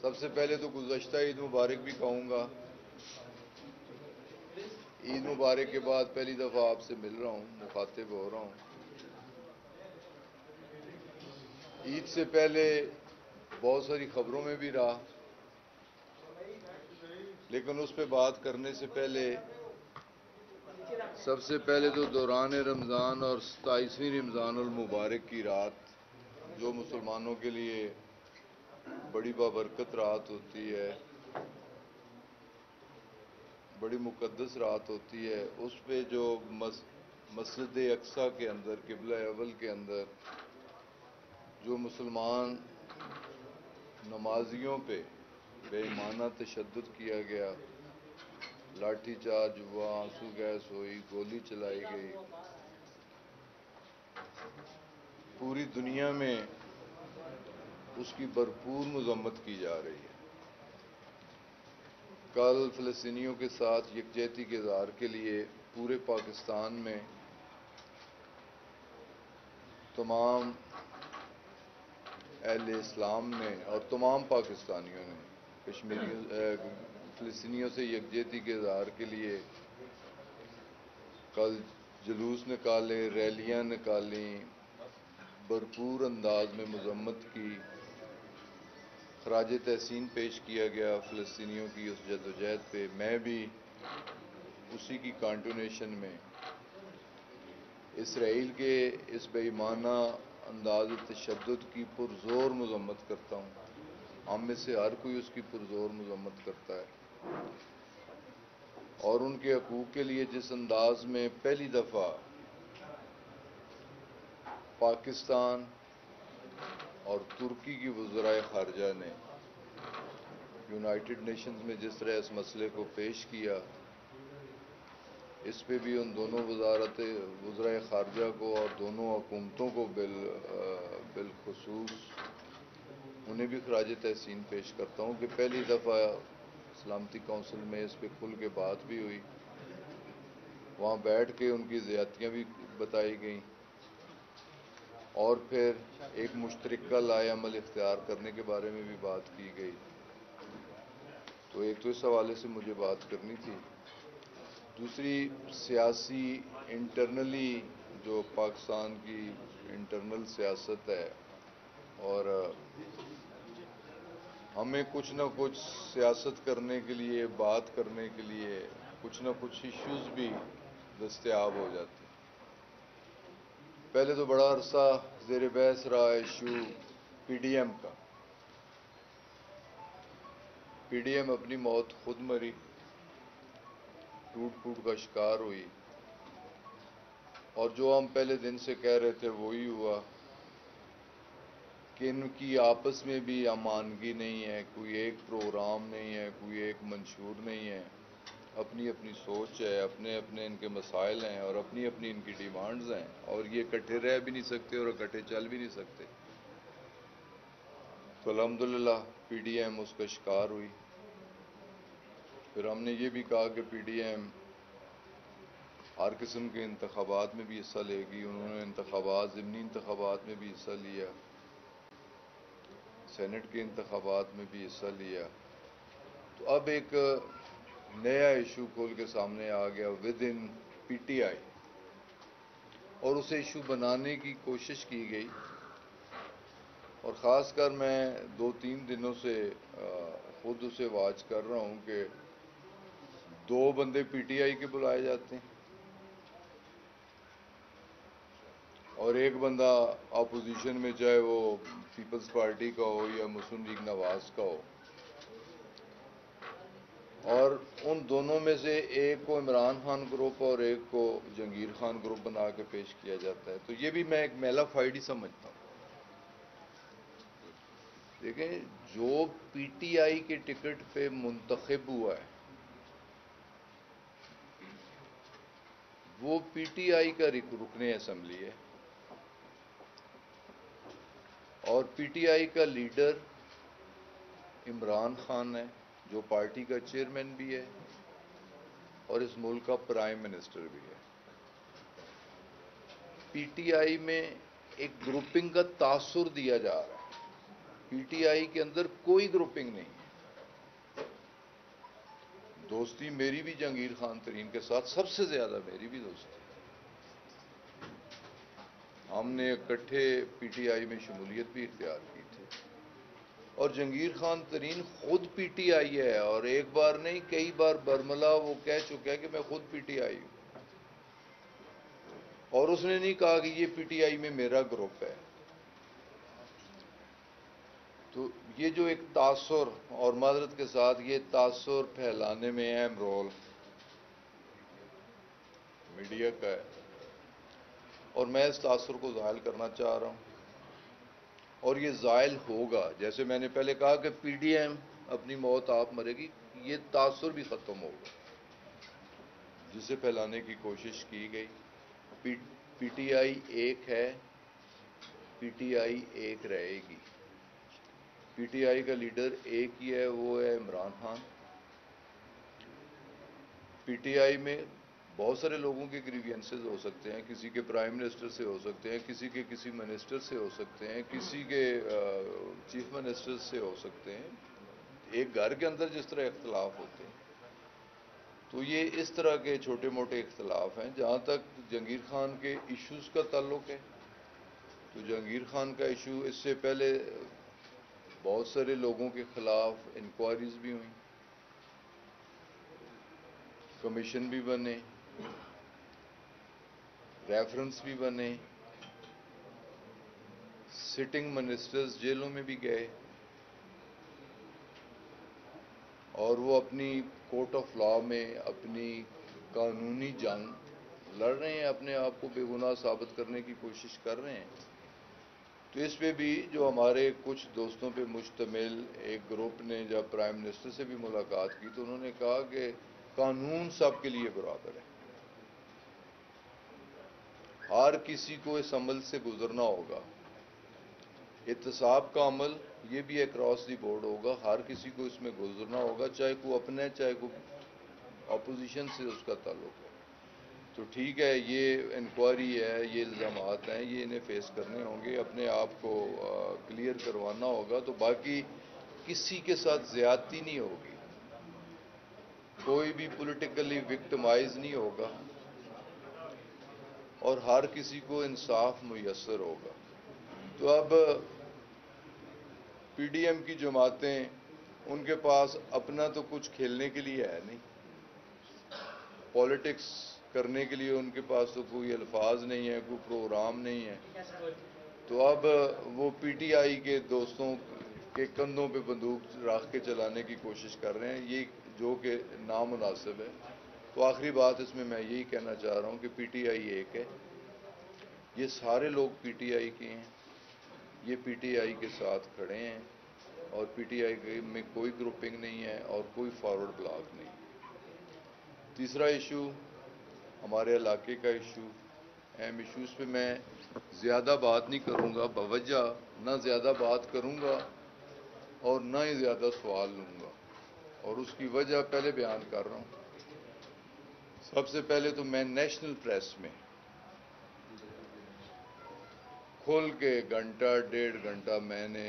سب سے پہلے تو گزشتہ عید مبارک بھی کہوں گا. عید مبارک کے بعد پہلی دفعہ آپ سے مل رہا ہوں، مخاطب ہو رہا ہوں. عید سے پہلے بہت ساری خبروں میں بھی رہا، لیکن اس پہ بات کرنے سے پہلے سب سے پہلے تو دوران رمضان اور 27ویں رمضان المبارک کی رات، جو مسلمانوں کے لیے بڑی بابرکت رات ہوتی ہے، بڑی مقدس رات ہوتی ہے، اس پہ جو مسجد اقصیٰ کے اندر، قبلہ اول کے اندر جو مسلمان نمازیوں پہ بے ایمانہ تشدد کیا گیا، لاٹھی چارج ہوا، آنسو گیس ہوئی، گولی چلائی گئی، پوری دنیا میں اس کی بھرپور مذمت کی جا رہی ہے. کل فلسطینیوں کے ساتھ یکجہتی کے اظہار کے لیے پورے پاکستان میں تمام اہل اسلام نے اور تمام پاکستانیوں نے فلسطینیوں سے یکجہتی کے اظہار کے لیے کل جلوس نکالے، ریلیاں نکالیں، بھرپور انداز میں مذمت کی، خراج تحسین پیش کیا گیا فلسطینیوں کی اس جدوجہد پہ. میں بھی اسی کی کنٹینیوشن میں اسرائیل کے اس بے ایمانہ انداز تشدد کی پرزور مذمت کرتا ہوں. ہم میں سے ہر کوئی اس کی پرزور مذمت کرتا ہے، اور ان کے حقوق کے لیے جس انداز میں پہلی دفعہ پاکستان اور ترکی کی وزرائے خارجہ نے یونائٹڈ نیشنز میں جس طرح اس مسئلے کو پیش کیا، اس پہ بھی ان دونوں وزرائے خارجہ کو اور دونوں حکومتوں کو بالخصوص انہیں بھی خراج تحسین پیش کرتا ہوں کہ پہلی دفعہ سلامتی کونسل میں اس پہ کھل کے بات بھی ہوئی، وہاں بیٹھ کے ان کی زیادتیاں بھی بتائی گئیں، اور پھر ایک مشترکہ لائحہ عمل اختیار کرنے کے بارے میں بھی بات کی گئی. تو ایک تو اس حوالے سے مجھے بات کرنی تھی. دوسری، سیاسی انٹرنلی جو پاکستان کی انٹرنل سیاست ہے، اور ہمیں کچھ نہ کچھ سیاست کرنے کے لیے، بات کرنے کے لیے کچھ نہ کچھ ایشوز بھی دستیاب ہو جاتے ہیں. پہلے تو بڑا عرصہ زیر بحث رہا ایشو پی ڈی ایم کا. پی ڈی ایم اپنی موت خود مری، ٹوٹ پھوٹ کا شکار ہوئی، اور جو ہم پہلے دن سے کہہ رہے تھے وہی ہوا کہ ان کی آپس میں بھی امانگی نہیں ہے، کوئی ایک پروگرام نہیں ہے، کوئی ایک منشور نہیں ہے، اپنی اپنی سوچ ہے، اپنے اپنے ان کے مسائل ہیں، اور اپنی اپنی ان کی ڈیمانڈز ہیں، اور یہ اکٹھے رہ بھی نہیں سکتے اور اکٹھے چل بھی نہیں سکتے. تو الحمدللہ پی ڈی ایم اس کا شکار ہوئی. پھر ہم نے یہ بھی کہا کہ پی ڈی ایم ہر قسم کے انتخابات میں بھی حصہ لے گی. انہوں نے ضمنی انتخابات میں بھی حصہ لیا، سینٹ کے انتخابات میں بھی حصہ لیا. تو اب ایک نیا ایشو کھول کے سامنے آ گیا with in P T I, اور اسے ایشو بنانے کی کوشش کی گئی. اور خاص کر میں 2-3 دنوں سے خود اسے واچ کر رہا ہوں کہ 2 بندے پی ٹی آئی کے بلائے جاتے ہیں اور ایک بندہ اپوزیشن میں، چاہے وہ پیپلز پارٹی کا ہو یا مسلم لیگ نواز کا ہو، اور ان دونوں میں سے ایک کو عمران خان گروپ اور ایک کو جہانگیر خان گروپ بنا کے پیش کیا جاتا ہے. تو یہ بھی میں ایک میلا فائڈ ہی سمجھتا ہوں. دیکھیں، جو پی ٹی آئی کے ٹکٹ پہ منتخب ہوا ہے وہ پی ٹی آئی کا رکن اسمبلی ہے، اور پی ٹی آئی کا لیڈر عمران خان ہے، جو پارٹی کا چیئرمین بھی ہے اور اس ملک کا پرائم منسٹر بھی ہے. پی ٹی آئی میں ایک گروپنگ کا تاثر دیا جا رہا ہے پی ٹی آئی کے اندر کوئی گروپنگ نہیں ہے. دوستی میری بھی جہانگیر خان ترین کے ساتھ سب سے زیادہ میری بھی دوستی. ہم نے اکٹھے پی ٹی آئی میں شمولیت بھی اختیار کی تھی. اور جہانگیر خان ترین خود پی ٹی آئی ہے، اور ایک بار نہیں کئی بار برملا وہ کہہ چکا ہے کہ میں خود پی ٹی آئی ہوں. اور اس نے نہیں کہا کہ یہ پی ٹی آئی میں میرا گروپ ہے. تو یہ جو ایک تاثر، اور معذرت کے ساتھ یہ تاثر پھیلانے میں اہم رول میڈیا کا ہے، اور میں اس تاثر کو زائل کرنا چاہ رہا ہوں. اور یہ زائل ہوگا. جیسے میں نے پہلے کہا کہ پی ڈی ایم اپنی موت آپ مرے گی، یہ تاثر بھی ختم ہوگا جسے پھیلانے کی کوشش کی گئی. پی ٹی آئی ایک ہے، پی ٹی آئی ایک رہے گی. پی ٹی آئی کا لیڈر ایک ہی ہے، وہ ہے Imran Khan. P T I میں بہت سارے لوگوں کے گریوینسز ہو سکتے ہیں، کسی کے پرائم منسٹر سے ہو سکتے ہیں، کسی کے کسی منسٹر سے ہو سکتے ہیں، کسی کے چیف منسٹر سے ہو سکتے ہیں. ایک گھر کے اندر جس طرح اختلاف ہوتے ہیں، تو یہ اس طرح کے چھوٹے موٹے اختلاف ہیں. جہاں تک جہانگیر خان کے ایشوز کا تعلق ہے، تو جہانگیر خان کا ایشو اس سے پہلے بہت سارے لوگوں کے خلاف انکوائریز بھی ہوئیں، کمیشن بھی بنے، ریفرنس بھی بنے، سٹنگ منسٹرز جیلوں میں بھی گئے، اور وہ اپنی کورٹ آف لا میں اپنی قانونی جنگ لڑ رہے ہیں، اپنے آپ کو بے گناہ ثابت کرنے کی کوشش کر رہے ہیں. تو اس پہ بھی جو ہمارے کچھ دوستوں پہ مشتمل ایک گروپ نے جب پرائم منسٹر سے بھی ملاقات کی، تو انہوں نے کہا کہ قانون سب کے لیے برابر ہے، ہر کسی کو اس عمل سے گزرنا ہوگا. احتساب کا عمل یہ بھی اکراس دی بورڈ ہوگا، ہر کسی کو اس میں گزرنا ہوگا، چاہے کوئی اپنا ہے چاہے کوئی اپوزیشن سے اس کا تعلق ہے. تو ٹھیک ہے، یہ انکوائری ہے، یہ الزامات ہیں، یہ انہیں فیس کرنے ہوں گے، اپنے آپ کو کلیئر کروانا ہوگا. تو باقی کسی کے ساتھ زیادتی نہیں ہوگی، کوئی بھی پولیٹیکلی وکٹمائز نہیں ہوگا، اور ہر کسی کو انصاف میسر ہوگا. تو اب پی ڈی ایم کی جماعتیں، ان کے پاس اپنا تو کچھ کھیلنے کے لیے ہے نہیں، پالیٹکس کرنے کے لیے ان کے پاس تو کوئی الفاظ نہیں ہے، کوئی پروگرام نہیں ہے. تو اب وہ پی ٹی آئی کے دوستوں کے کندھوں پہ بندوق رکھ کے چلانے کی کوشش کر رہے ہیں، یہ جو کہ نامناسب ہے. تو آخری بات اس میں یہی کہنا چاہ رہا ہوں کہ پی ٹی آئی ایک ہے، یہ سارے لوگ پی ٹی آئی کے ہیں، یہ پی ٹی آئی کے ساتھ کھڑے ہیں، اور پی ٹی آئی میں کوئی گروپنگ نہیں ہے اور کوئی فارورڈ بلاک نہیں. تیسرا ایشو ہمارے علاقے کا ایشو، اہم ایشوز پہ میں زیادہ بات نہیں کروں گا، بوجہ نہ زیادہ بات کروں گا اور نہ ہی زیادہ سوال لوں گا، اور اس کی وجہ پہلے بیان کر رہا ہوں. سب سے پہلے تو میں نیشنل پریس میں کھل کے گھنٹہ ڈیڑھ گھنٹہ میں نے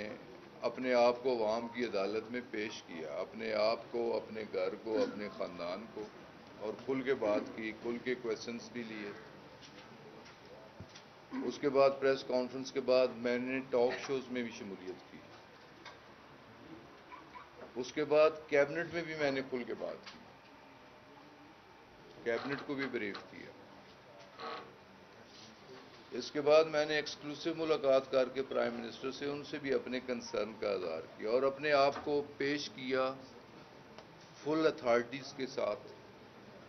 اپنے آپ کو عوام کی عدالت میں پیش کیا، اپنے آپ کو، اپنے گھر کو، اپنے خاندان کو، اور کھل کے بات کی، کھل کے کویسچنس بھی لیے. اس کے بعد پریس کانفرنس کے بعد میں نے ٹاک شوز میں بھی شمولیت کی. اس کے بعد کیبنٹ میں بھی میں نے کھل کے بات کی، کیبنٹ کو بھی بریف کیا. اس کے بعد میں نے ایکسکلوسیو ملاقات کر کے پرائم منسٹر سے ان سے بھی اپنے کنسرن کا اظہار کیا، اور اپنے آپ کو پیش کیا فل اتھارٹیز کے ساتھ،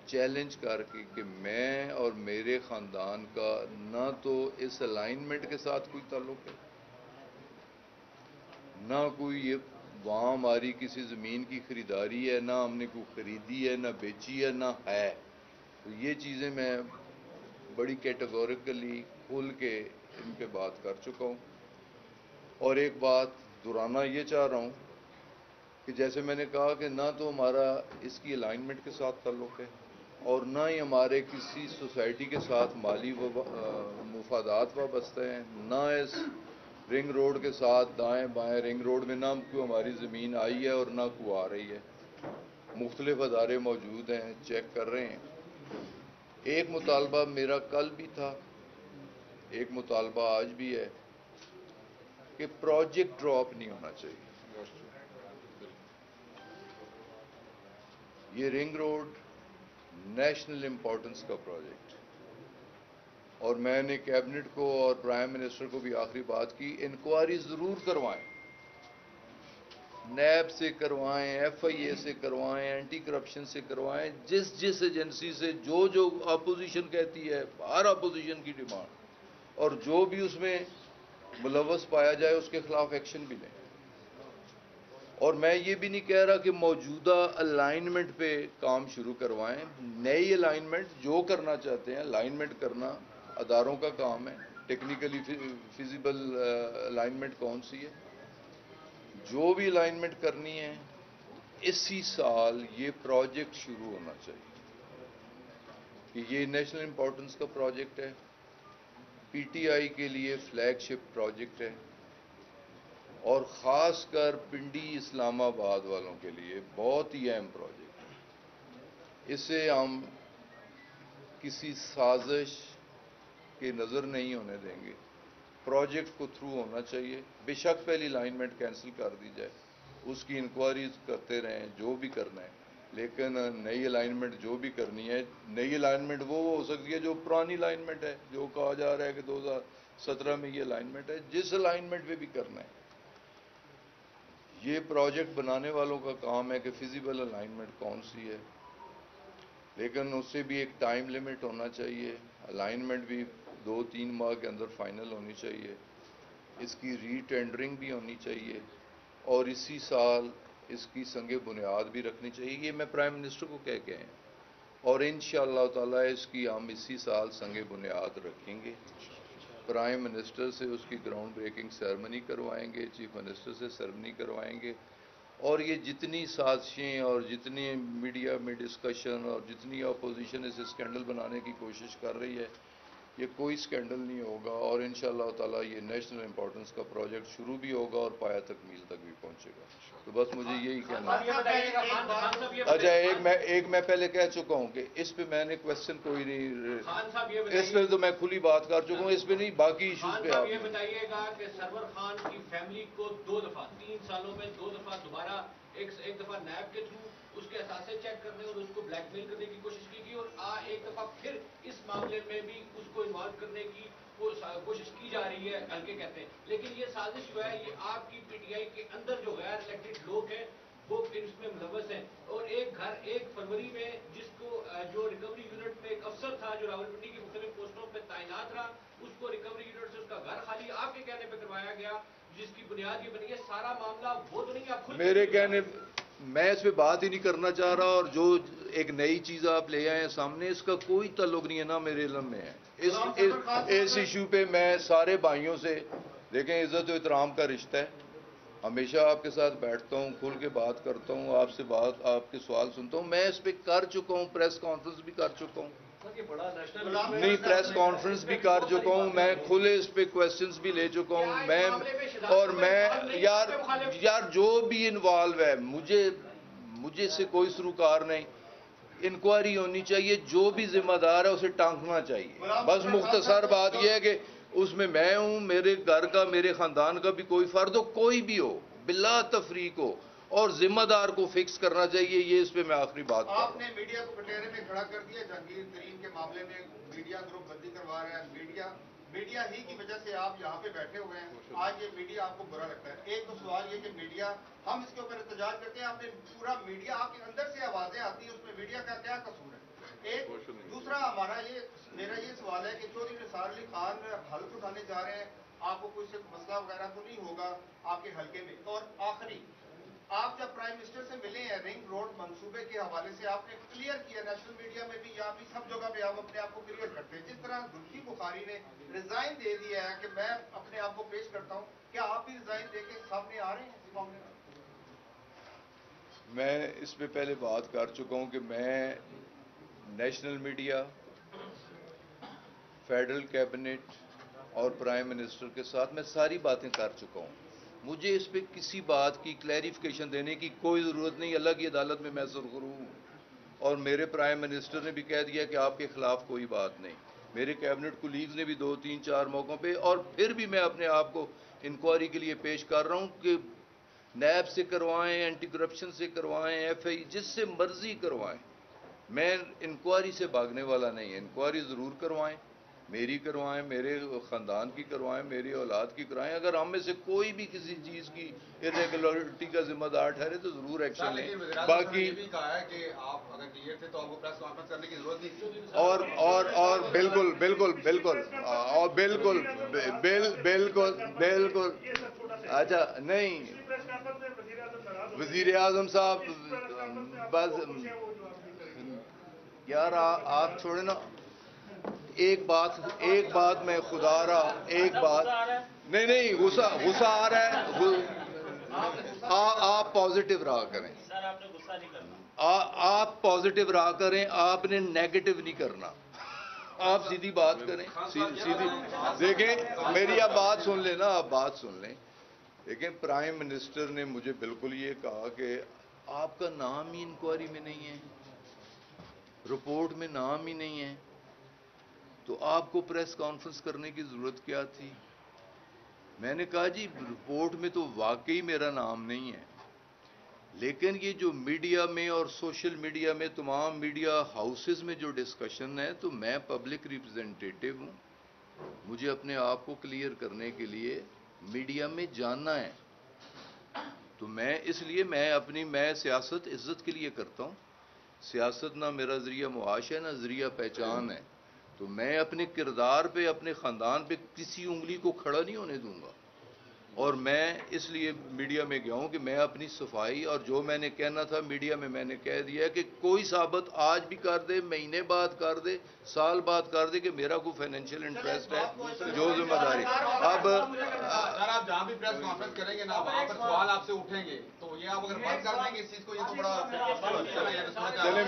چیلنج کر کے کہ میں اور میرے خاندان کا نہ تو اس الائنمنٹ کے ساتھ کوئی تعلق ہے، نہ کوئی یہ وہاں ہماری کسی زمین کی خریداری ہے، نہ ہم نے کوئی خریدی ہے، نہ بیچی ہے، نہ ہے. تو یہ چیزیں میں بڑی کیٹیگوریکلی کھل کے ان پہ بات کر چکا ہوں. اور ایک بات دہرانا یہ چاہ رہا ہوں کہ جیسے میں نے کہا کہ نہ تو ہمارا اس کی الائنمنٹ کے ساتھ تعلق ہے، اور نہ ہی ہمارے کسی سوسائٹی کے ساتھ مالی مفادات وابستہ ہیں، نہ اس رنگ روڈ کے ساتھ دائیں بائیں، رنگ روڈ میں نہ کوئی ہماری زمین آئی ہے اور نہ کوئی آ رہی ہے، مختلف ادارے موجود ہیں، چیک کر رہے ہیں۔ ایک مطالبہ میرا کل بھی تھا، ایک مطالبہ آج بھی ہے کہ پروجیکٹ ڈراپ نہیں ہونا چاہیے۔ یہ رنگ روڈ نیشنل امپورٹنس کا پروجیکٹ، اور میں نے کیبنٹ کو اور پرائم منسٹر کو بھی آخری بات کی، انکوائری ضرور کروائیں، نیب سے کروائیں، ایف آئی اے سے کروائیں، اینٹی کرپشن سے کروائیں، جس ایجنسی سے جو اپوزیشن کہتی ہے، ہر اپوزیشن کی ڈیمانڈ، اور جو بھی اس میں ملوث پایا جائے اس کے خلاف ایکشن بھی لیں۔ اور میں یہ بھی نہیں کہہ رہا کہ موجودہ الائنمنٹ پہ کام شروع کروائیں، نئی الائنمنٹ جو کرنا چاہتے ہیں، الائنمنٹ کرنا اداروں کا کام ہے، ٹیکنیکلی فیزیبل الائنمنٹ کون سی ہے، جو بھی الائنمنٹ کرنی ہے اسی سال یہ پروجیکٹ شروع ہونا چاہیے، کہ یہ نیشنل امپورٹنس کا پروجیکٹ ہے، پی ٹی آئی کے لیے فلیگ شپ پروجیکٹ ہے، اور خاص کر پنڈی اسلام آباد والوں کے لیے بہت ہی اہم پروجیکٹ ہے۔ اسے ہم کسی سازش کے نظر نہیں ہونے دیں گے، پروجیکٹ کو تھرو ہونا چاہیے، بے شک پہلی الائنمنٹ کینسل کر دی جائے، اس کی انکوائریز کرتے رہیں جو بھی کرنا ہے، لیکن نئی الائنمنٹ جو بھی کرنی ہے، نئی الائنمنٹ وہ ہو سکتی ہے جو پرانی الائنمنٹ ہے، جو کہا جا رہا ہے کہ 2017 میں یہ الائنمنٹ ہے، جس الائنمنٹ پہ بھی کرنا ہے۔ یہ پروجیکٹ بنانے والوں کا کام ہے کہ فیزیبل الائنمنٹ کون سی ہے، لیکن اس سے بھی ایک ٹائم لمٹ ہونا چاہیے، الائنمنٹ بھی 2-3 ماہ کے اندر فائنل ہونی چاہیے، اس کی ری ٹینڈرنگ بھی ہونی چاہیے، اور اسی سال اس کی سنگ بنیاد بھی رکھنی چاہیے۔ یہ میں پرائم منسٹر کو کہہ کے ہیں، اور انشاءاللہ تعالی اس کی ہم اسی سال سنگ بنیاد رکھیں گے، پرائم منسٹر سے اس کی گراؤنڈ بریکنگ سیرمنی کروائیں گے، چیف منسٹر سے سیرمنی کروائیں گے، اور یہ جتنی سازشیں اور جتنی میڈیا میں ڈسکشن اور جتنی اپوزیشن اسے اسکینڈل بنانے کی کوشش کر رہی ہے، یہ کوئی اسکینڈل نہیں ہوگا، اور انشاءاللہ تعالی یہ نیشنل امپورٹنس کا پروجیکٹ شروع بھی ہوگا اور پایہ تکمیل تک بھی پہنچے گا۔ تو بس مجھے یہی کہنا ہے۔ اچھا، ایک میں پہلے کہہ چکا ہوں کہ اس پہ میں نے کوشچن کوئی نہیں، اس پہ تو میں کھلی بات کر چکا ہوں، اس پہ نہیں، باقی ایشوز پہ آپ یہ بتائیے گا کہ سرور خان کی فیملی کو 2 دفعہ 3 سالوں میں 2 دفعہ دوبارہ ایک دفعہ نیب کے تھرو اس کے اثاثے چیک کرنے اور اس کو بلیک میل کرنے کی کوشش کی گئی، اور ایک دفعہ پھر اس معاملے میں بھی اس کو انوالو کرنے کی کوشش کی جا رہی ہے، ہلکے کہتے ہیں، لیکن یہ سازش جو ہے یہ آپ کی پی ٹی آئی کے اندر جو غیر الیکٹڈ لوگ ہیں وہ اس میں ملوث ہیں، اور ایک گھر 1 فروری میں جس کو جو ریکوری یونٹ میں ایک افسر تھا جو راولپنڈی کی مختلف پوسٹوں پہ تعینات رہا، اس کو ریکوری یونٹ سے اس کا گھر خالی آپ کے کہنے پہ کروایا گیا، جس کی بنیاد یہ بنی ہے، سارا معاملہ وہ تو نہیں آپ خود میرے کہنے، میں اس پہ بات ہی نہیں کرنا چاہ رہا، اور جو ایک نئی چیز آپ لے آئے ہیں سامنے، اس کا کوئی تعلق نہیں ہے، نہ میرے علم میں ہے۔ اس ایشو پہ میں سارے بھائیوں سے، دیکھیں عزت و احترام کا رشتہ ہے، ہمیشہ آپ کے ساتھ بیٹھتا ہوں، کھل کے بات کرتا ہوں، آپ سے آپ کے سوال سنتا ہوں، میں اس پہ کر چکا ہوں، پریس کانفرنس بھی کر چکا ہوں، نہیں پریس کانفرنس بھی کر چکا ہوں، میں کھلے اس پہ کویسچنز بھی لے چکا ہوں، اور میں یار جو بھی انوالو ہے، مجھے سے کوئی سروکار نہیں، انکوائری ہونی چاہیے، جو بھی ذمہ دار ہے اسے ٹانکنا چاہیے، بس مختصر بات یہ ہے کہ اس میں ہوں، میرے گھر کا، میرے خاندان کا بھی کوئی فرد ہو، کوئی بھی ہو، بلا تفریق ہو، اور ذمہ دار کو فکس کرنا چاہیے، یہ اس پہ میں آخری بات کروں۔ آپ نے میڈیا کو کٹہرے میں کھڑا کر دیا، جہانگیر ترین کے معاملے میں میڈیا گروپ بندی کروا رہے ہیں، میڈیا ہی کی وجہ سے آپ یہاں پہ بیٹھے ہوئے ہیں، آج یہ میڈیا آپ کو برا لگتا ہے۔ ایک تو سوال یہ کہ میڈیا، ہم اس کے اوپر احتجاج کرتے ہیں، آپ نے پورا میڈیا، آپ کے اندر سے آوازیں آتی ہیں، اس میں میڈیا کا کیا قصور ہے؟ ایک دوسرا میرا یہ سوال ہے کہ چودھری نثار علی خان حلف اٹھانے جا رہے ہیں، آپ کو کوئی مسئلہ وغیرہ تو نہیں ہوگا آپ کے حلقے میں؟ اور آخری، آپ جب پرائم منسٹر سے ملے ہیں، رنگ روڈ منصوبے کے حوالے سے آپ نے کلیئر کیا، نیشنل میڈیا میں بھی یا بھی سب جگہ پہ آپ اپنے آپ کو کلیئر کرتے ہیں، جس طرح زلفی بخاری نے ریزائن دے دیا ہے کہ میں اپنے آپ کو پیش کرتا ہوں، کیا آپ بھی ریزائن دے کے سامنے آ رہے ہیں اس معاملے میں؟ میں اس پہ پہلے بات کر چکا ہوں کہ میں نیشنل میڈیا، فیڈرل کیبنٹ اور پرائم منسٹر کے ساتھ میں ساری باتیں کر چکا ہوں. مجھے اس پہ کسی بات کی کلیریفیکیشن دینے کی کوئی ضرورت نہیں. اللہ کی عدالت میں سرخرو ہوں اور میرے پرائم منسٹر نے بھی کہہ دیا کہ آپ کے خلاف کوئی بات نہیں. میرے کیبنٹ کولیگز نے بھی 2-3-4 موقعوں پہ, اور پھر بھی میں اپنے آپ کو انکوائری کے لیے پیش کر رہا ہوں کہ نیب سے کروائیں, اینٹی کرپشن سے کروائیں, ایف آئی جس سے مرضی کروائیں. میں انکوائری سے بھاگنے والا نہیں. انکوائری ضرور کروائیں, میری کروائیں, میرے خاندان کی کروائیں, میری اولاد کی کروائیں. اگر ہم میں سے کوئی بھی کسی چیز کی irregularity کا ذمہ دار ٹھہرے تو ضرور ایکشن لیں. باقی یہ بھی کہا ہے کہ آپ اگر کلیئر تھے تو آپ کو پریس کانفرنس کرنے کی ضرورت نہیں تھی. اور بالکل بالکل بالکل اور بالکل بالکل بالکل اچھا نہیں, وزیر اعظم صاحب بس یار آپ چھوڑے نا. ایک بات میں خدا رہا, ایک بات نہیں غصہ آ رہا ہے. آپ پازیٹو رہا کریں, آپ پازیٹو رہا کریں, آپ نے نیگیٹو نہیں کرنا. آپ سیدھی بات کریں, سیدھی دیکھیں میری آپ بات سن لیں نا, آپ بات سن لیں. دیکھیں پرائم منسٹر نے مجھے بالکل یہ کہا کہ آپ کا نام ہی انکوائری میں نہیں ہے, رپورٹ میں نام ہی نہیں ہے, تو آپ کو پریس کانفرنس کرنے کی ضرورت کیا تھی. میں نے کہا جی رپورٹ میں تو واقعی میرا نام نہیں ہے, لیکن یہ جو میڈیا میں اور سوشل میڈیا میں تمام میڈیا ہاؤسز میں جو ڈسکشن ہے, تو میں پبلک ریپرزینٹیٹیو ہوں, مجھے اپنے آپ کو کلیئر کرنے کے لیے میڈیا میں جاننا ہے. تو میں اس لیے میں سیاست عزت کے لیے کرتا ہوں. سیاست نہ میرا ذریعہ معاش ہے, نہ ذریعہ پہچان ہے. تو میں اپنے کردار پہ, اپنے خاندان پہ کسی انگلی کو کھڑا نہیں ہونے دوں گا. اور میں اس لیے میڈیا میں گیا ہوں کہ میں اپنی صفائی, اور جو میں نے کہنا تھا میڈیا میں نے کہہ دیا کہ کوئی ثابت آج بھی کر دے, مہینے بعد کر دے, سال بعد کر دے کہ میرا کوئی فائنینشیل انٹرسٹ ہے, جو ذمہ داری. اب سر آپ جہاں بھی پریس کانفرنس کریں گے نا, وہاں پر سوال آپ سے اٹھیں گے, تو یہ آپ اگر بند کر دیں گے اس چیز کو, یہ تو بڑا چلے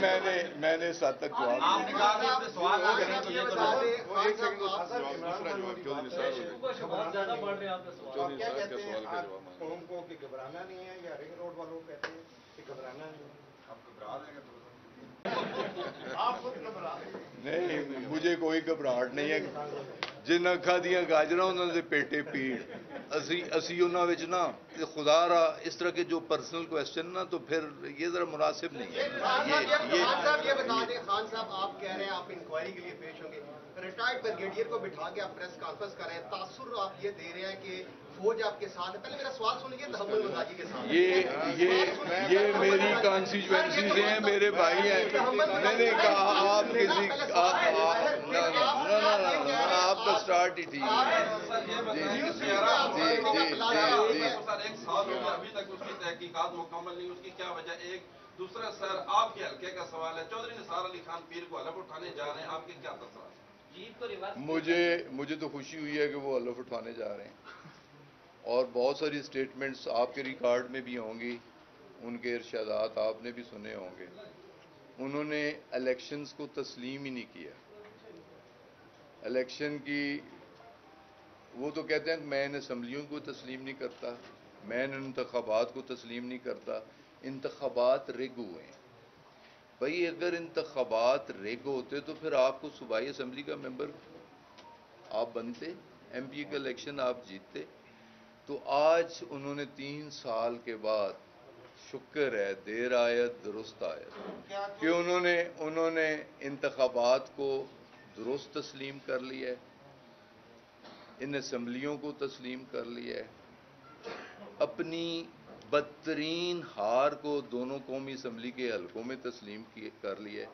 میں نے اس حد تک جواب آپ نے کہا کہ اس پہ سوال نہ کریں تو یہ قوم کو کہ گھبرانا نہیں ہے, یا رنگ روڈ والوں کہتے ہیں کہ گھبرانا نہیں ہے. آپ گھبرا دیں گے تو آپ خود گھبرا نہیں, مجھے کوئی گھبراہٹ نہیں ہے. جن اکھا دیاں گاجراں انہوں نے پیٹے پیڑ, اسی انہوں وچ نا خدا را اس طرح کے جو پرسنل کویسچن نا, تو پھر یہ ذرا مناسب نہیں ہے. خان صاحب یہ بتا دیں, خان صاحب آپ کہہ رہے ہیں آپ انکوائری کے لیے پیش ہوں گے, ریٹائرڈ بریگیڈیئر کو بٹھا کے آپ پریس کانفرنس کر رہے ہیں, تاثر آپ یہ دے رہے ہیں کہ فوج آپ کے ساتھ ہے. پہلے میرا سوال سنیے, تحمل مزاجی کے ساتھ. یہ میری کانسٹیچوئنسیز ہیں, میرے بھائی ہیں. میں نے کہا آپ کسی آپ کا سٹارٹ ہی ٹھیک ہے. ایک سال ہو گیا ابھی تک اس کی تحقیقات مکمل نہیں, اس کی کیا وجہ؟ ایک دوسرا سر آپ کے حلقے کا سوال ہے, چودھری نثار علی خان پیر کو حلف اٹھانے جا رہے ہیں, آپ کے کیا تاثرات؟ مجھے تو خوشی ہوئی ہے کہ وہ حلف اٹھانے جا رہے ہیں, اور بہت ساری اسٹیٹمنٹس آپ کے ریکارڈ میں بھی ہوں گی, ان کے ارشادات آپ نے بھی سنے ہوں گے. انہوں نے الیکشنز کو تسلیم ہی نہیں کیا. الیکشن کی وہ تو کہتے ہیں کہ میں ان اسمبلیوں کو تسلیم نہیں کرتا, میں ان انتخابات کو تسلیم نہیں کرتا. انتخابات ریگ ہوئے ہیں. بھائی اگر انتخابات ریگ ہوتے تو پھر آپ کو صوبائی اسمبلی کا ممبر آپ بنتے, ایم پی کا الیکشن آپ جیتتے. تو آج انہوں نے 3 سال کے بعد, شکر ہے دیر آیت درست آیت, کہ انہوں نے انتخابات کو درست تسلیم کر لیا ہے, ان اسمبلیوں کو تسلیم کر لیا ہے, اپنی بدترین ہار کو دونوں قومی اسمبلی کے حلقوں میں تسلیم کر لیا ہے.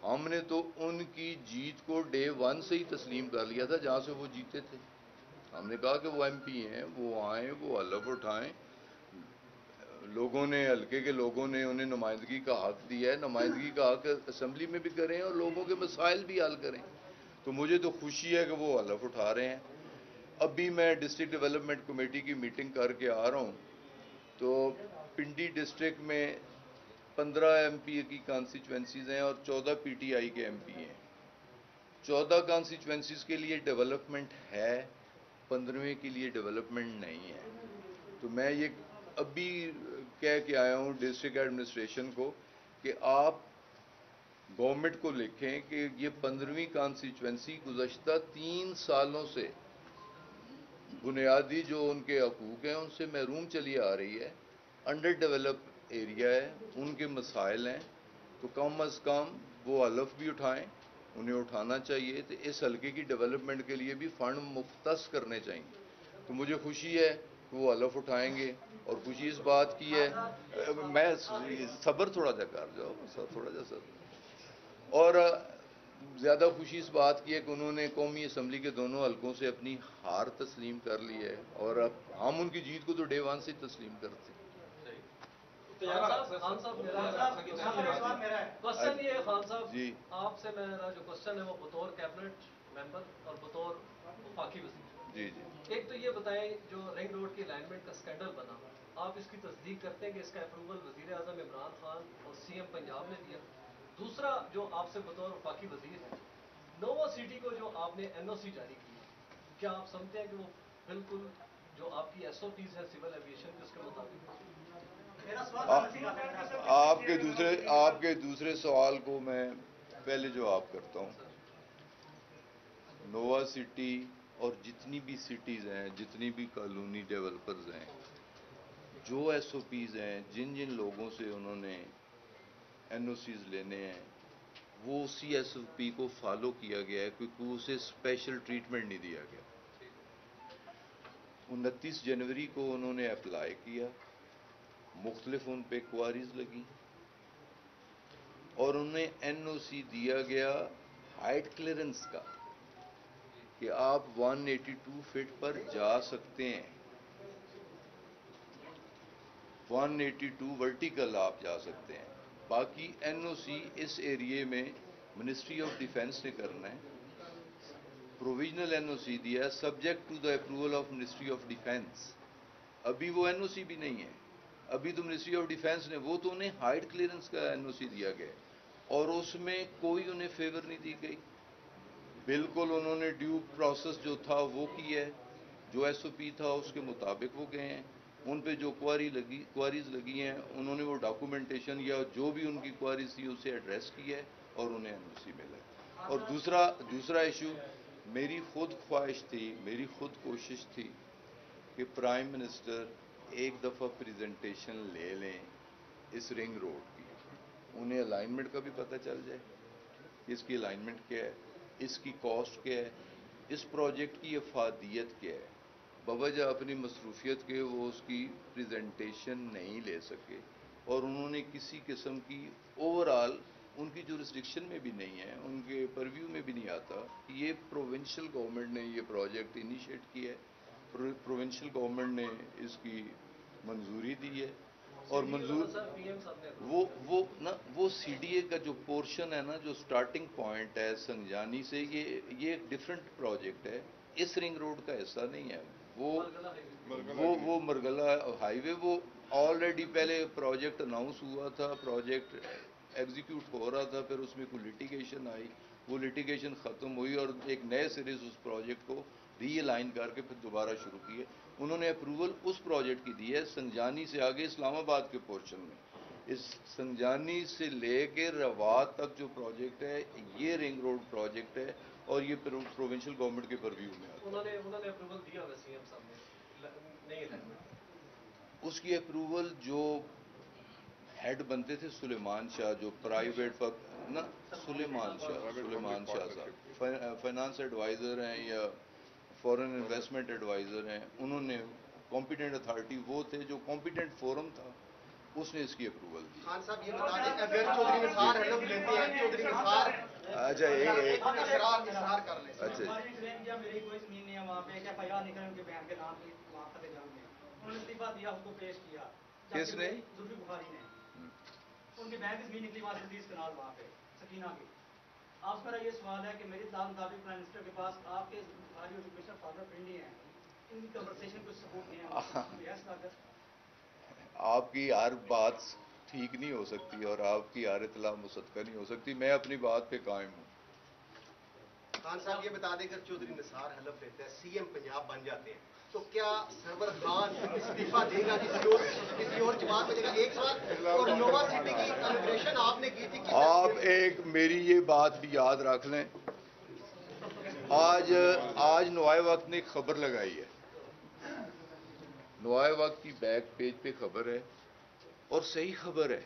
ہم نے تو ان کی جیت کو ڈے 1 سے ہی تسلیم کر لیا تھا جہاں سے وہ جیتے تھے. ہم نے کہا کہ وہ ایم پی ہیں, وہ آئیں, وہ حلف اٹھائیں. لوگوں نے, حلقے کے لوگوں نے انہیں نمائندگی کا حق دیا ہے, نمائندگی کا حق اسمبلی میں بھی کریں اور لوگوں کے مسائل بھی حل کریں. تو مجھے تو خوشی ہے کہ وہ حلف اٹھا رہے ہیں. ابھی میں ڈسٹرکٹ ڈیولپمنٹ کمیٹی کی میٹنگ کر کے آ رہا ہوں, تو پنڈی ڈسٹرکٹ میں 15 ایم پی کی کانسٹیچوئنسیز ہیں اور 14 پی ٹی آئی کے ایم پی ہیں. 14 کانسٹیچوئنسیز کے لیے ڈیولپمنٹ ہے, 15ویں کے لیے ڈیولپمنٹ نہیں ہے. تو میں یہ ابھی کہہ کے آیا ہوں ڈسٹرکٹ ایڈمنسٹریشن کو کہ آپ گورنمنٹ کو لکھیں کہ یہ 15ویں کانسٹیچوئنسی گزشتہ 3 سالوں سے بنیادی جو ان کے حقوق ہیں ان سے محروم چلی آ رہی ہے. انڈر ڈیولپ ایریا ہے, ان کے مسائل ہیں, تو کم از کم وہ حلف بھی اٹھائیں, انہیں اٹھانا چاہیے. تو اس حلقے کی ڈیولپمنٹ کے لیے بھی فنڈ مختص کرنے چاہیے. تو مجھے خوشی ہے کہ وہ حلف اٹھائیں گے, اور خوشی اس بات کی ہے. میں صبر تھوڑا سا کر جاؤ, تھوڑا سا صبر. اور زیادہ خوشی اس بات کی ہے کہ انہوں نے قومی اسمبلی کے دونوں حلقوں سے اپنی ہار تسلیم کر لی ہے, اور اب ہم ان کی جیت کو تو ڈے ون سے تسلیم کرتے ہیں. خان صاحب کوشچن یہ ہے, خان صاحب جی آپ سے میرا جو کوشچن ہے وہ بطور کیبنٹ ممبر اور بطور وفاقی وزیر. جی جی ایک تو یہ بتائیں, جو رنگ روڈ کی الائنمنٹ کا اسکینڈل بنا, آپ اس کی تصدیق کرتے ہیں کہ اس کا اپروول وزیر اعظم عمران خان اور سی ایم پنجاب نے دیا؟ دوسرا, جو آپ سے بطور وفاقی وزیر ہے, نووا سٹی کو جو آپ نے این او سی جاری کی, کیا آپ سمجھتے ہیں کہ وہ بالکل جو آپ کی ایس او پیز ہے سول ایویشن کے اس کے مطابق؟ آپ کے دوسرے سوال کو میں پہلے جواب کرتا ہوں. نووا سٹی اور جتنی بھی سٹیز ہیں, جتنی بھی کالونی ڈیولپرز ہیں, جو ایس او پیز ہیں, جن جن لوگوں سے انہوں نے این او سیز لینے ہیں, وہ اسی ایس او پی کو فالو کیا گیا ہے, کیونکہ اسے اسپیشل ٹریٹمنٹ نہیں دیا گیا. 29 جنوری کو انہوں نے اپلائی کیا, مختلف ان پہ کوائریز لگی, اور انہیں این او سی دیا گیا ہائٹ کلیئرنس کا, کہ آپ 182 فٹ پر جا سکتے ہیں. 182 ورٹیکل آپ جا سکتے ہیں. باقی این او سی اس ایریے میں منسٹری آف ڈیفینس نے کرنا ہے. پروویژنل این او سی دیا ہے subject to the approval of ministry of defence. ابھی وہ این او سی بھی نہیں ہے, ابھی تو منسٹری آف ڈیفینس نے, وہ تو انہیں ہائٹ کلیئرنس کا این او سی دیا گیا, اور اس میں کوئی انہیں فیور نہیں دی گئی. بالکل انہوں نے ڈیو پروسیس جو تھا وہ کی ہے, جو ایس او پی تھا اس کے مطابق وہ گئے ہیں. ان پہ جو کوائریز لگی ہیں, انہوں نے وہ ڈاکومنٹیشن یا جو بھی ان کی کوائریز تھی اسے ایڈریس کی ہے, اور انہیں این او سی ملا ہے. اور دوسرا ایشو, میری خود خواہش تھی, میری خود کوشش تھی کہ پرائم منسٹر ایک دفعہ پریزنٹیشن لے لیں اس رنگ روڈ کی, انہیں الائنمنٹ کا بھی پتہ چل جائے کہ اس کی الائنمنٹ کیا ہے, اس کی کاسٹ کیا ہے, اس پروجیکٹ کی افادیت کیا ہے. بوجہ اپنی مصروفیت کے وہ اس کی پریزنٹیشن نہیں لے سکے, اور انہوں نے کسی قسم کی اوور آل ان کی جورسڈکشن میں بھی نہیں ہے, ان کے پرویو میں بھی نہیں آتا کہ یہ پروونشل گورنمنٹ نے یہ پروجیکٹ انیشیٹ کیا ہے, پروونشل گورنمنٹ نے اس کی منظوری دی ہے. اور منظور وہ سی ڈی اے کا جو پورشن ہے نا, جو سٹارٹنگ پوائنٹ ہے سنجانی سے, یہ ایک ڈیفرنٹ پروجیکٹ ہے, اس رنگ روڈ کا حصہ نہیں ہے. وہ مرگلہ ہائی وے, وہ آلریڈی پہلے پروجیکٹ اناؤنس ہوا تھا, پروجیکٹ ایگزیکیوٹ ہو رہا تھا, پھر اس میں کوئی لٹیگیشن آئی, وہ لٹیگیشن ختم ہوئی, اور ایک نئے سرے سے اس پروجیکٹ کو ری الائن کر کے پھر دوبارہ شروع کیے. انہوں نے اپروول اس پروجیکٹ کی دی ہے سنجانی سے آگے اسلام آباد کے پورشن میں. اس سنجانی سے لے کے روات تک جو پروجیکٹ ہے یہ رنگ روڈ پروجیکٹ ہے, اور یہ پروونشل گورنمنٹ کے پرویو میں آتا ہے. انہوں نے اپروول دیا ہوگا سی ایم صاحب نے, نہیں ہے اس کی اپروول جو ہیڈ بنتے تھے سلیمان شاہ, جو پرائیویٹ نا سلیمان شاہ صاحب فائنانس ایڈوائزر ہیں یا فورن انویسٹمنٹ ایڈوائزر ہیں, انہوں نے کمپیٹنٹ اتھارٹی وہ تھے, جو کمپیٹنٹ فورم تھا اس نے اس کی اپروول دی. خان صاحب یہ بتا دیں اگر چودھری نثار ہیلپ لیتے ہیں, چودھری نثار اچھا اصرار کر لیں, اچھا میری کوئی زمین نہیں ہے وہاں پہ, ایف آئی آر نکل ان کے بہن کے نام کی وہاں فتح جنگ میں, انہوں نے استعفیٰ دیا, اس کو پیش کیا. کس نے؟ زلفی بخاری نے. ان کی بہن کی زمین نکلی وہاں سے 30 کنال وہاں پہ سکینہ کی. آپ سے میرا یہ سوال ہے کہ میری اطلاع مطابق پرائم منسٹر کے پاس آپ کے بخاری اور کمشنر فادر فرینڈلی ہیں, ان کی کنورسیشن کو سپورٹ نہیں ہے. آپ کی ہر بات ٹھیک نہیں ہو سکتی اور آپ کی ہر اطلاع مصدقہ نہیں ہو سکتی. میں اپنی بات پہ قائم ہوں. خان صاحب یہ بتا دیں اگر چودھری نثار حلف لیتے ہیں سی ایم پنجاب بن جاتے ہیں تو کیا سرور خان استعفیٰ دے گا کسی اور جماعت میں دے گا؟ ایک سوال اور نووا سٹی کی انوگریشن آپ نے کی تھی آپ ایک میری یہ بات بھی یاد رکھ لیں، آج نوائے وقت نے ایک خبر لگائی ہے، نوائے وقت کی بیک پیج پہ خبر ہے اور صحیح خبر ہے،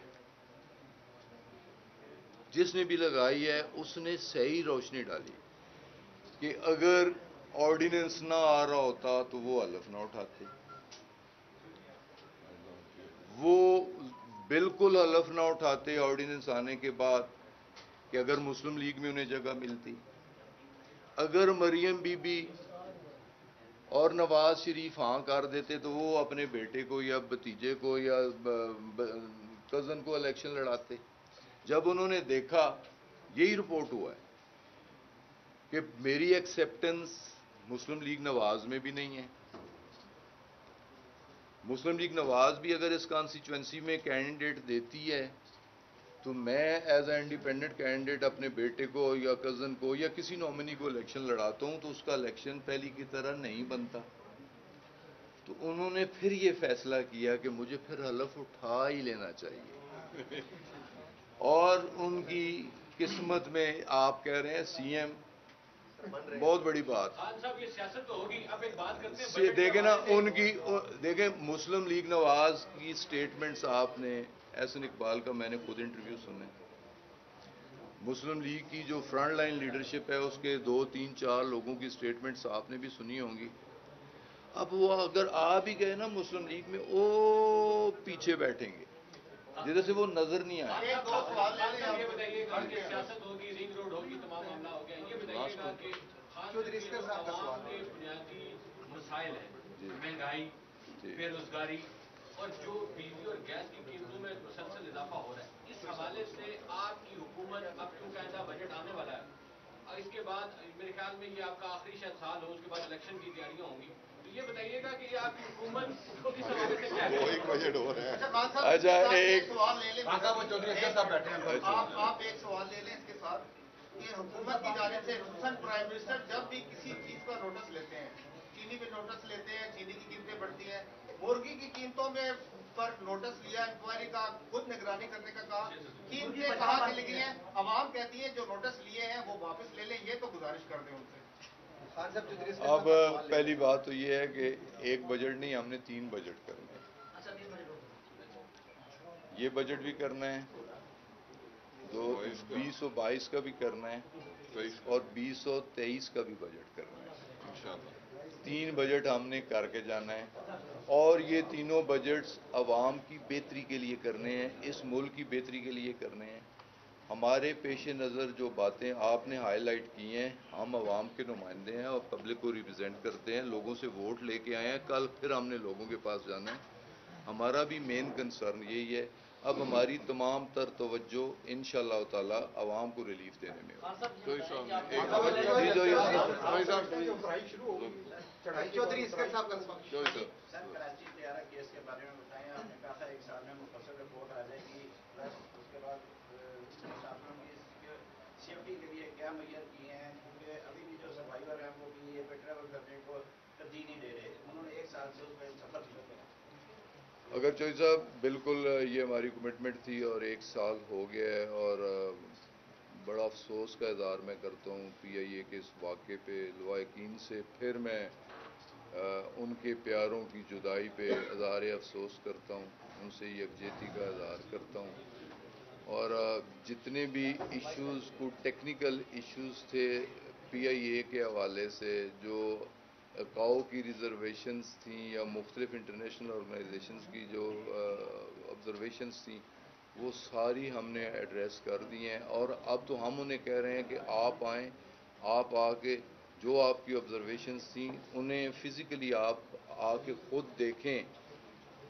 جس نے بھی لگائی ہے اس نے صحیح روشنی ڈالی کہ اگر آرڈیننس نہ آ رہا ہوتا تو وہ حلف نہ اٹھاتے، وہ بالکل حلف نہ اٹھاتے آرڈیننس آنے کے بعد کہ اگر مسلم لیگ میں انہیں جگہ ملتی، اگر مریم بی بی اور نواز شریف ہاں کر دیتے تو وہ اپنے بیٹے کو یا بھتیجے کو یا کزن کو الیکشن لڑاتے۔ جب انہوں نے دیکھا، یہی رپورٹ ہوا ہے کہ میری ایکسیپٹنس مسلم لیگ نواز میں بھی نہیں ہے، مسلم لیگ نواز بھی اگر اس کانسٹیچوئنسی میں کینڈیڈیٹ دیتی ہے تو میں ایز اے انڈیپینڈنٹ کینڈیڈیٹ اپنے بیٹے کو یا کزن کو یا کسی نامنی کو الیکشن لڑاتا ہوں تو اس کا الیکشن پہلی کی طرح نہیں بنتا۔ تو انہوں نے پھر یہ فیصلہ کیا کہ مجھے پھر حلف اٹھا ہی لینا چاہیے، اور ان کی قسمت میں آپ کہہ رہے ہیں سی ایم، بہت بڑی بات۔ خان صاحب یہ سیاست تو ہوگی، اب ایک بات کرتے ہیں دیکھیں نا ان کی، دیکھیں مسلم لیگ نواز کی سٹیٹمنٹس آپ نے، احسن اقبال کا میں نے خود انٹرویو سنے، مسلم لیگ کی جو فرنٹ لائن لیڈرشپ ہے اس کے 2 3 4 لوگوں کی سٹیٹمنٹس آپ نے بھی سنی ہوں گی۔ اب وہ اگر آ بھی گئے نا مسلم لیگ میں، وہ پیچھے بیٹھیں گے جدھر سے وہ نظر نہیں آئے۔ ایک دو سوال یہ بتائیے گا کہ سیاست ہوگی، رنگ روڈ ہوگی، تمام معاملہ ہو گیا، یہ بتائیے گا کہ چودھری اسکر صاحب کا سوال کے بنیادی مسائل ہیں، مہنگائی، بے روزگاری اور جو بجلی اور گیس کی قیمتوں میں مسلسل اضافہ ہو رہا ہے، اس حوالے سے آپ کی حکومت، اب کیونکہ آئندہ بجٹ آنے والا ہے اور اس کے بعد میرے خیال میں یہ آپ کا آخری شاید سال ہو، اس کے بعد الیکشن کی تیاریاں ہوں گی، تو یہ بتائیے گا کہ یہ آپ کی حکومت کو کس حوالے سے کیا وہ ایک بجٹ ہو رہا ہے۔ اچھا ایک سوال لے لیں، آپ ایک سوال لے لیں اس کے ساتھ کہ حکومت کی جانب سے خصوصاً پرائم منسٹر جب بھی کسی چیز کا نوٹس لیتے ہیں، چینی پہ نوٹس لیتے ہیں، چینی کی قیمتیں بڑھتی ہیں، مرغی کی قیمتوں میں پر نوٹس لیا، انکوائری کا، خود نگرانی کرنے کا کہا، قیمتیں کہاں چلی گئی ہیں، عوام کہتی ہے جو نوٹس لیے ہیں وہ واپس لے لیں، یہ تو گزارش کر دیں ان سے۔ اب پہلی بات تو یہ ہے کہ ایک بجٹ نہیں، ہم نے 3 بجٹ کرنے ہیں، یہ بجٹ بھی کرنا ہے، 2022 کا بھی کرنا ہے اور 2023 کا بھی بجٹ کرنا ہے، 3 بجٹ ہم نے کر کے جانا ہے، اور یہ تینوں بجٹس عوام کی بہتری کے لیے کرنے ہیں، اس ملک کی بہتری کے لیے کرنے ہیں۔ ہمارے پیش نظر جو باتیں آپ نے ہائی لائٹ کی ہیں، ہم عوام کے نمائندے ہیں اور پبلک کو ریپرزینٹ کرتے ہیں، لوگوں سے ووٹ لے کے آئے ہیں، کل پھر ہم نے لوگوں کے پاس جانا ہے، ہمارا بھی مین کنسرن یہی ہے۔ اب ہماری تمام تر توجہ انشاءاللہ تعالی عوام کو ریلیف دینے میں ہوگی۔ چودھری اسکر صاحب کا سوال۔ سر کراچی طیارہ کیس کے بارے میں بتائیں، آپ نے کہا تھا 1 سال میں مفصل رپورٹ آ جائے گی، پلس اس کے بعد مسافروں کی سیفٹی کے لیے کیا معیار کیے ہیں، کیونکہ ابھی بھی جو سروائیور ہیں وہ بھی یہ پہ ٹریول کرنے کو ترجیح نہیں دے رہے، انہوں نے 1 سال سے اس پہ سفر شروع کیا۔ اگر چوہدری صاحب بالکل یہ ہماری کمٹمنٹ تھی اور 1 سال ہو گیا ہے، اور بڑا افسوس کا اظہار میں کرتا ہوں پی آئی اے کے اس واقعے پہ، لواحقین سے پھر میں ان کے پیاروں کی جدائی پہ اظہار افسوس کرتا ہوں، ان سے یکجہتی کا اظہار کرتا ہوں، اور جتنے بھی ایشوز کو ٹیکنیکل ایشوز تھے پی آئی اے کے حوالے سے، جو کاؤ کی ریزرویشنز تھیں یا مختلف انٹرنیشنل آرگنائزیشنز کی جو آبزرویشنز تھیں، وہ ساری ہم نے ایڈریس کر دی ہیں، اور اب تو ہم انہیں کہہ رہے ہیں کہ آپ آئیں، آپ آ کے جو آپ کی آبزرویشنز تھیں انہیں فزیکلی آپ آ کے خود دیکھیں،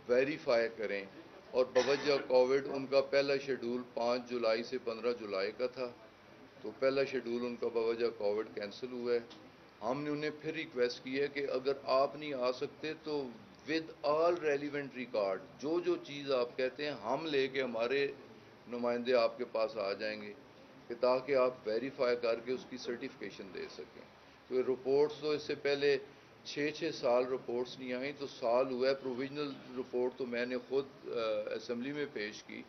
ویریفائی کریں، اور بوجہ کووڈ ان کا پہلا شیڈول 5 جولائی سے 15 جولائی کا تھا، تو پہلا شیڈول ان کا بوجہ کووڈ کینسل ہوا ہے۔ ہم نے انہیں پھر ریکویسٹ کی ہے کہ اگر آپ نہیں آ سکتے تو ود آل ریلیونٹ ریکارڈ، جو چیز آپ کہتے ہیں ہم لے کے، ہمارے نمائندے آپ کے پاس آ جائیں گے کہ کہ تاکہ آپ ویریفائی کر کے اس کی سرٹیفکیشن دے سکیں. تو رپورٹس تو اس سے پہلے 6 سال رپورٹس نہیں آئیں، تو سال ہوا ہے. پروویژنل رپورٹ تو میں نے خود اسمبلی میں پیش کی،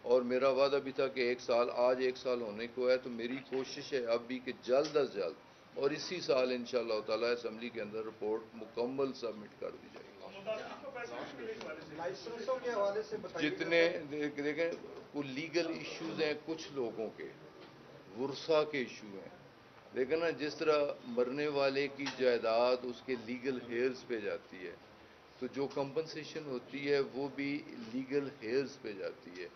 اور میرا وعدہ بھی تھا کہ 1 سال، آج 1 سال ہونے کو ہے. تو میری کوشش ہے اب بھی کہ جلد از جلد اور اسی سال انشاءاللہ تعالی اسمبلی کے اندر رپورٹ مکمل سبمٹ کر دی جائے گی. لائسنسوں کے حوالے سے بتائیے. جتنے دیکھیں کوئی لیگل ایشوز ہیں کچھ لوگوں کے، ورثہ کے ایشو ہیں، لیکن نا جس طرح مرنے والے کی جائیداد اس کے لیگل ہیئرز پہ جاتی ہے، تو جو کمپنسیشن ہوتی ہے وہ بھی لیگل ہیئرز پہ جاتی ہے.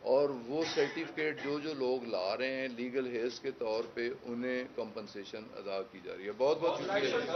اور وہ سرٹیفکیٹ جو لوگ لا رہے ہیں لیگل ہیئرز کے طور پہ، انہیں کمپنسیشن ادا کی جا رہی ہے. بہت بہت شکریہ.